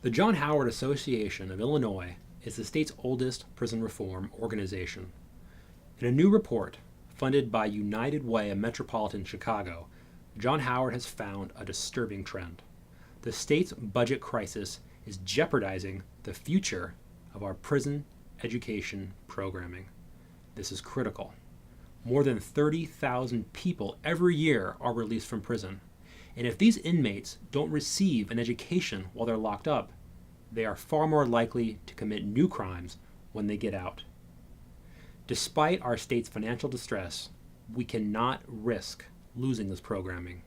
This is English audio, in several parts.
The John Howard Association of Illinois is the state's oldest prison reform organization. In a new report funded by United Way of Metropolitan Chicago, John Howard has found a disturbing trend. The state's budget crisis is jeopardizing the future of our prison education programming. This is critical. More than 30,000 people every year are released from prison. And if these inmates don't receive an education while they're locked up, they are far more likely to commit new crimes when they get out. Despite our state's financial distress, we cannot risk losing this programming.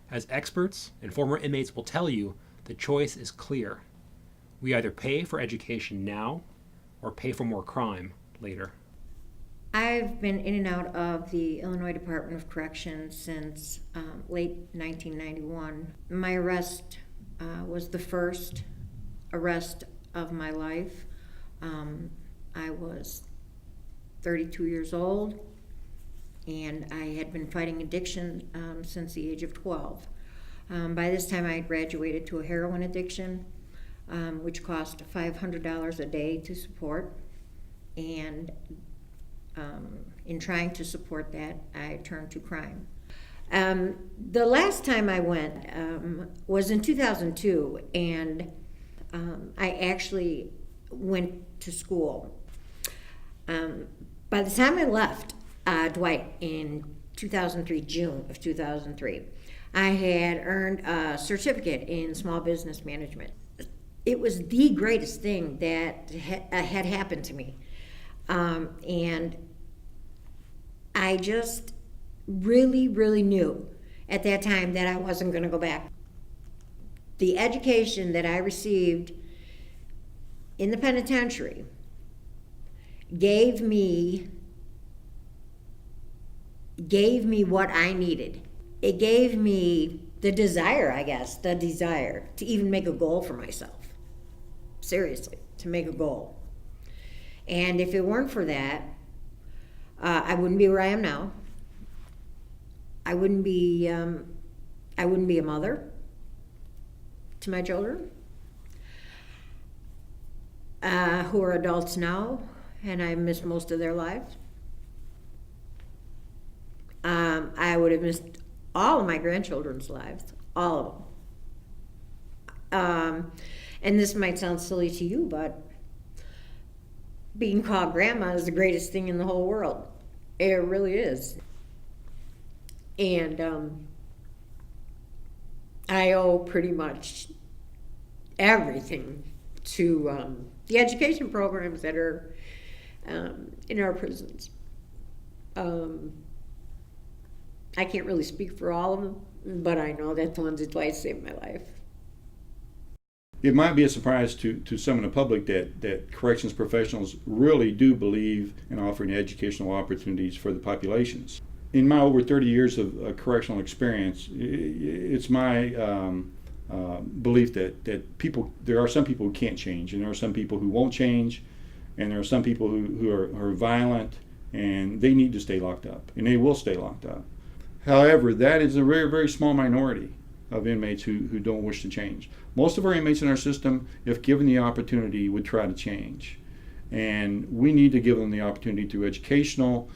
As experts and former inmates will tell you, the choice is clear. We either pay for education now or pay for more crime later. I've been in and out of the Illinois Department of Corrections since late 1991. My arrest was the first arrest of my life. I was 32 years old, and I had been fighting addiction since the age of 12. By this time, I had graduated to a heroin addiction, which cost $500 a day to support, and in trying to support that, I turned to crime. The last time I went was in 2002, and I actually went to school. By the time I left Dwight in 2003, June of 2003, I had earned a certificate in small business management. It was the greatest thing that had happened to me. And I just really, really knew at that time that I wasn't going to go back. The education that I received in the penitentiary gave me what I needed. It gave me the desire to even make a goal for myself. Seriously, to make a goal. And if it weren't for that, I wouldn't be where I am now. I wouldn't be a mother to my children, who are adults now, and I missed most of their lives. I would have missed all of my grandchildren's lives, all of them. And this might sound silly to you, but being called grandma is the greatest thing in the whole world. It really is. And I owe pretty much everything to the education programs that are in our prisons. I can't really speak for all of them, but I know that the ones that twice saved my life. It might be a surprise to some in the public that corrections professionals really do believe in offering educational opportunities for the populations. In my over 30 years of correctional experience, it's my belief that there are some people who can't change, and there are some people who won't change, and there are some people who are violent, and they need to stay locked up, and they will stay locked up. However, that is a very, very small minority of inmates who don't wish to change. Most of our inmates in our system, if given the opportunity, would try to change. And we need to give them the opportunity through educational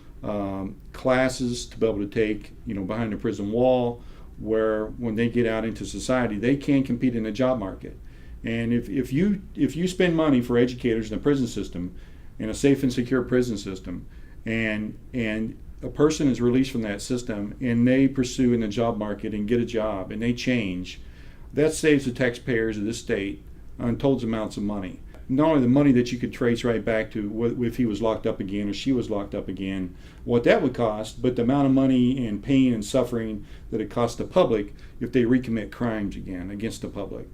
classes to be able to take, behind the prison wall, where when they get out into society, they can compete in the job market. And if you spend money for educators in the prison system, in a safe and secure prison system, and a person is released from that system and they pursue in the job market and get a job and they change, that saves the taxpayers of this state untold amounts of money. Not only the money that you could trace right back to if he was locked up again or she was locked up again, what that would cost, but the amount of money and pain and suffering that it costs the public if they recommit crimes again against the public.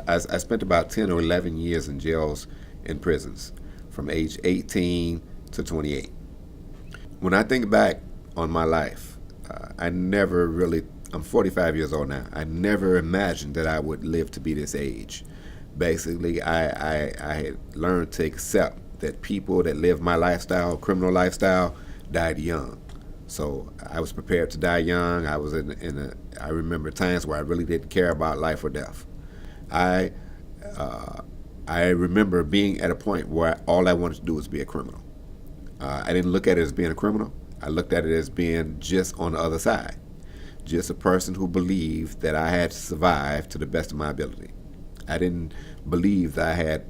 I spent about 10 or 11 years in jails and prisons from age 18 to 28. When I think back on my life, I'm 45 years old now. I never imagined that I would live to be this age. Basically, I had learned to accept that people that live my lifestyle, criminal lifestyle, died young. So I was prepared to die young. I remember times where I really didn't care about life or death. I I remember being at a point where all I wanted to do was be a criminal. I didn't look at it as being a criminal. I looked at it as being just on the other side, just a person who believed that I had to survive to the best of my ability. I didn't believe that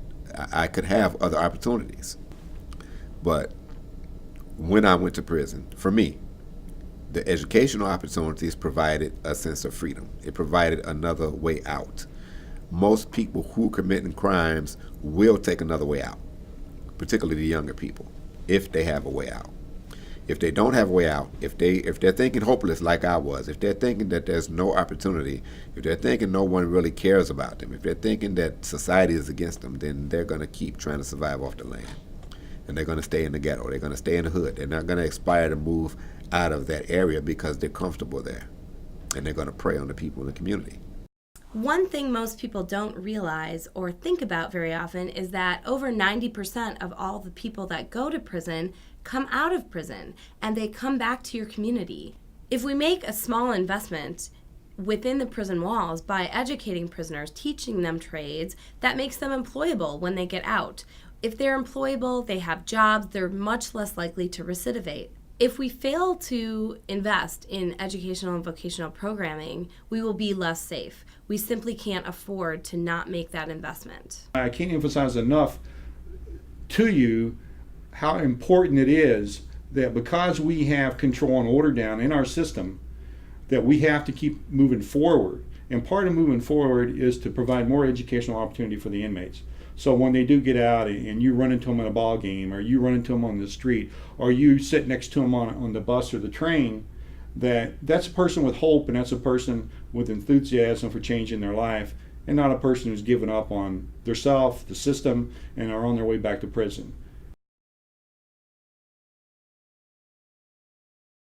I could have other opportunities. But when I went to prison, for me, the educational opportunities provided a sense of freedom. It provided another way out. Most people who are committing crimes will take another way out, particularly the younger people, if they have a way out. If they don't have a way out, if they're thinking hopeless like I was, if they're thinking that there's no opportunity, if they're thinking no one really cares about them, if they're thinking that society is against them, then they're going to keep trying to survive off the land. And they're going to stay in the ghetto. They're going to stay in the hood. They're not going to aspire to move out of that area because they're comfortable there. And they're going to prey on the people in the community. One thing most people don't realize or think about very often is that over 90% of all the people that go to prison come out of prison and they come back to your community. If we make a small investment within the prison walls by educating prisoners, teaching them trades, that makes them employable when they get out. If they're employable, they have jobs, they're much less likely to recidivate. If we fail to invest in educational and vocational programming, we will be less safe. We simply can't afford to not make that investment. I can't emphasize enough to you how important it is that because we have control and order down in our system, that we have to keep moving forward. And part of moving forward is to provide more educational opportunity for the inmates. So when they do get out and you run into them at a ball game, or you run into them on the street, or you sit next to them on the bus or the train, that's a person with hope, and that's a person with enthusiasm for changing their life, and not a person who's given up on their self, the system, and are on their way back to prison.